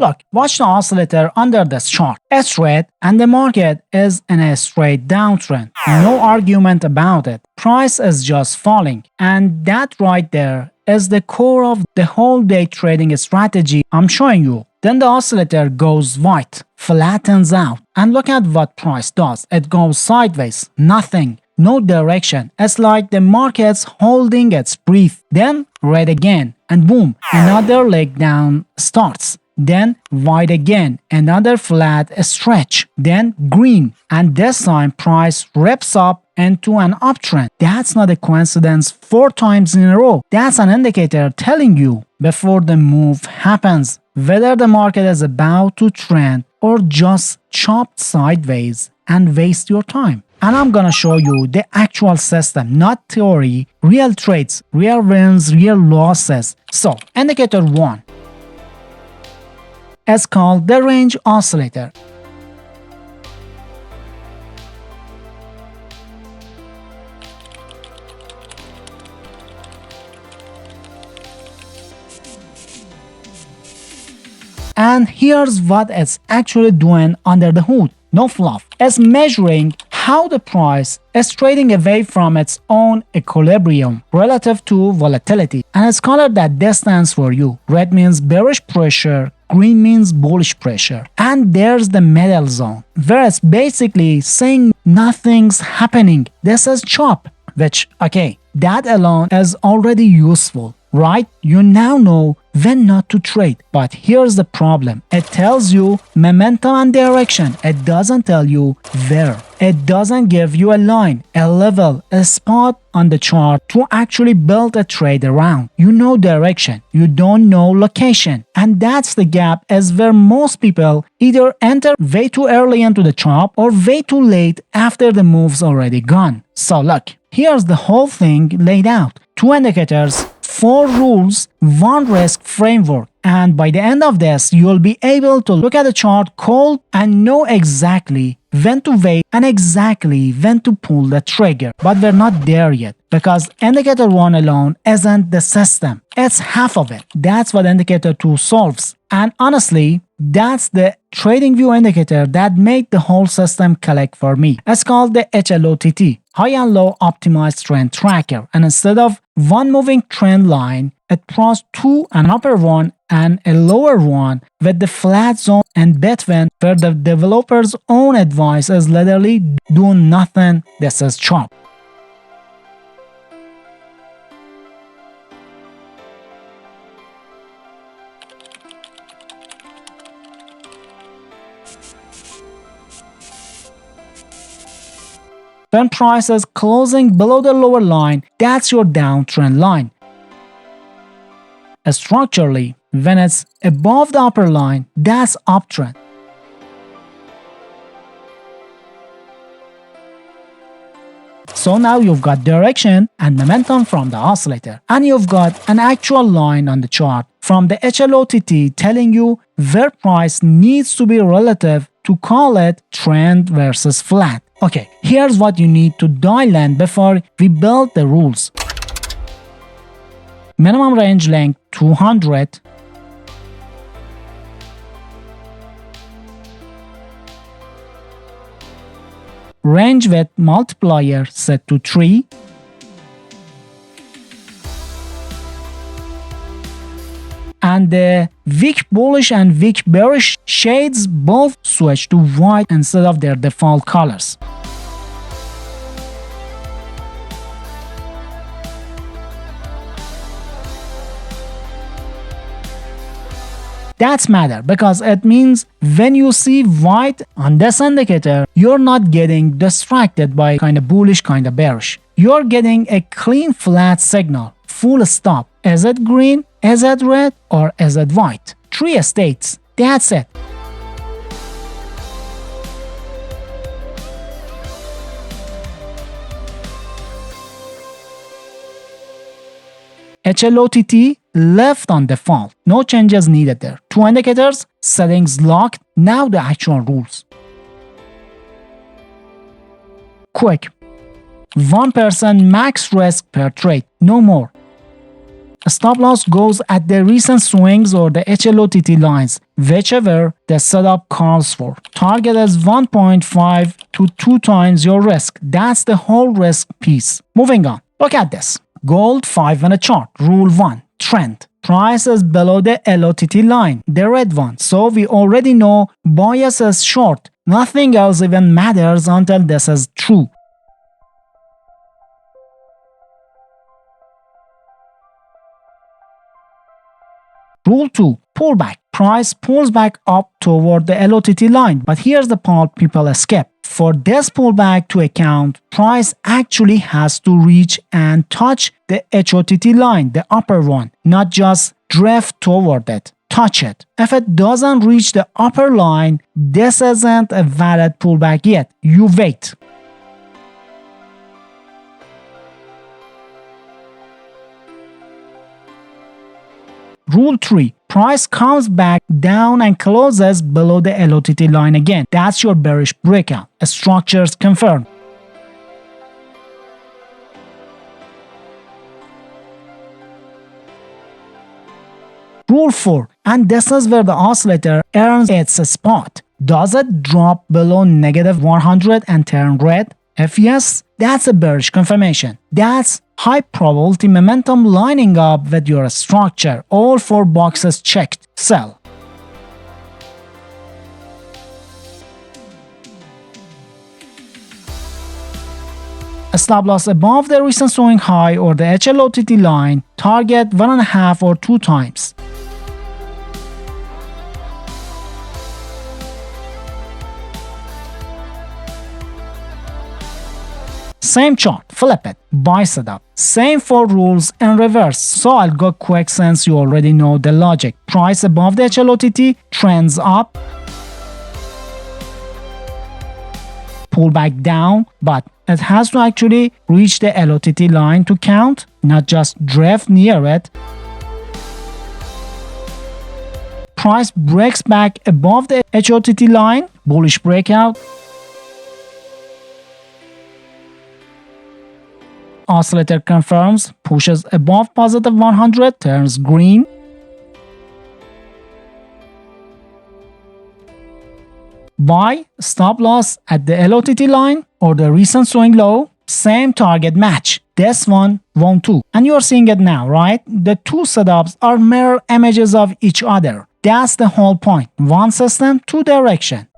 Look, watch the oscillator under this chart. It's red and the market is in a straight downtrend. No argument about it. Price is just falling. And that right there is the core of the whole day trading strategy I'm showing you. Then the oscillator goes white, flattens out, and look at what price does. It goes sideways, nothing. No direction. It's like the market's holding its breath. Then red again, and boom, another leg down starts. Then white again, another flat stretch. Then green, and this time price rips up into an uptrend. That's not a coincidence 4 times in a row. That's an indicator telling you before the move happens whether the market is about to trend or just chop sideways and waste your time. And I'm gonna show you the actual system, not theory, real trades, real wins, real losses. So, indicator 1 is called the range oscillator. And here's what it's actually doing under the hood. No fluff. It's measuring how the price is trading away from its own equilibrium relative to volatility. And it's colored that distance for you. Red means bearish pressure, green means bullish pressure. And there's the middle zone, where it's basically saying nothing's happening. This is chop, which, okay, that alone is already useful, right? You now know when not to trade. But here's the problem. It tells you momentum and direction. It doesn't tell you where. It doesn't give you a line, a level, a spot on the chart to actually build a trade around. You know direction. You don't know location. And that's the gap, is where most people either enter way too early into the chop or way too late after the move's already gone. So look, here's the whole thing laid out. 2 indicators, 4 rules, 1 risk framework. And by the end of this, you'll be able to look at the chart cold and know exactly when to wait and exactly when to pull the trigger. But we're not there yet, because indicator 1 alone isn't the system. It's half of it. That's what indicator 2 solves. And honestly, that's the trading view indicator that made the whole system click for me. It's called the HLOTT, high and low optimized trend tracker. And instead of one moving trend line, it plots 2, an upper one and a lower one, with the flat zone in between, where the developer's own advice is literally do nothing. This is chop. When price is closing below the lower line, that's your downtrend line. Structurally, when it's above the upper line, that's uptrend. So now you've got direction and momentum from the oscillator, and you've got an actual line on the chart from the HLOTT telling you where price needs to be relative to call it trend versus flat. Okay, here's what you need to dial in before we build the rules. Minimum range length 200. Range width multiplier set to 3. And the weak bullish and weak bearish shades both switch to white instead of their default colors. That's matter, because it means when you see white on this indicator, you're not getting distracted by kind of bullish, kind of bearish. You're getting a clean flat signal, full stop. Is it green, is it red, or is it white? 3 states. That's it. HLOTT left on default. No changes needed there. 2 indicators, settings locked. Now the actual rules. Quick. 1% max risk per trade. No more. Stop loss goes at the recent swings or the HLOTT lines, whichever the setup calls for. Target is 1.5 to 2 times your risk. That's the whole risk piece. Moving on. Look at this. Gold 5-minute chart. Rule 1. Trend. Price is below the HLOTT line, the red one. So we already know bias is short. Nothing else even matters until this is true. Rule 2. Pullback. Price pulls back up toward the HLOTT line. But here's the part people skip. For this pullback to account, price actually has to reach and touch the HLOTT line, the upper one, not just drift toward it. Touch it. If it doesn't reach the upper line, this isn't a valid pullback yet. You wait. Rule 3. Price comes back down and closes below the HLOTT line again. That's your bearish breakout. Structures confirmed. Rule 4. And this is where the oscillator earns its spot. Does it drop below -100 and turn red? If yes, that's a bearish confirmation. That's high probability momentum lining up with your structure. All 4 boxes checked. Sell. A stop loss above the recent swing high or the HLOTT line. Target 1.5 or 2 times. Same chart, flip it, buy setup. Same 4 rules in reverse. So I'll go quick since you already know the logic. Price above the HLOTT, trends up. Pull back down, but it has to actually reach the HLOTT line to count, not just drift near it. Price breaks back above the HLOTT line, bullish breakout. Oscillator confirms, pushes above positive 100, turns green. Buy, stop loss at the HLOTT line or the recent swing low, same target match. This one won't too. And you're seeing it now, right? The 2 setups are mirror images of each other. That's the whole point. One system, 2 direction.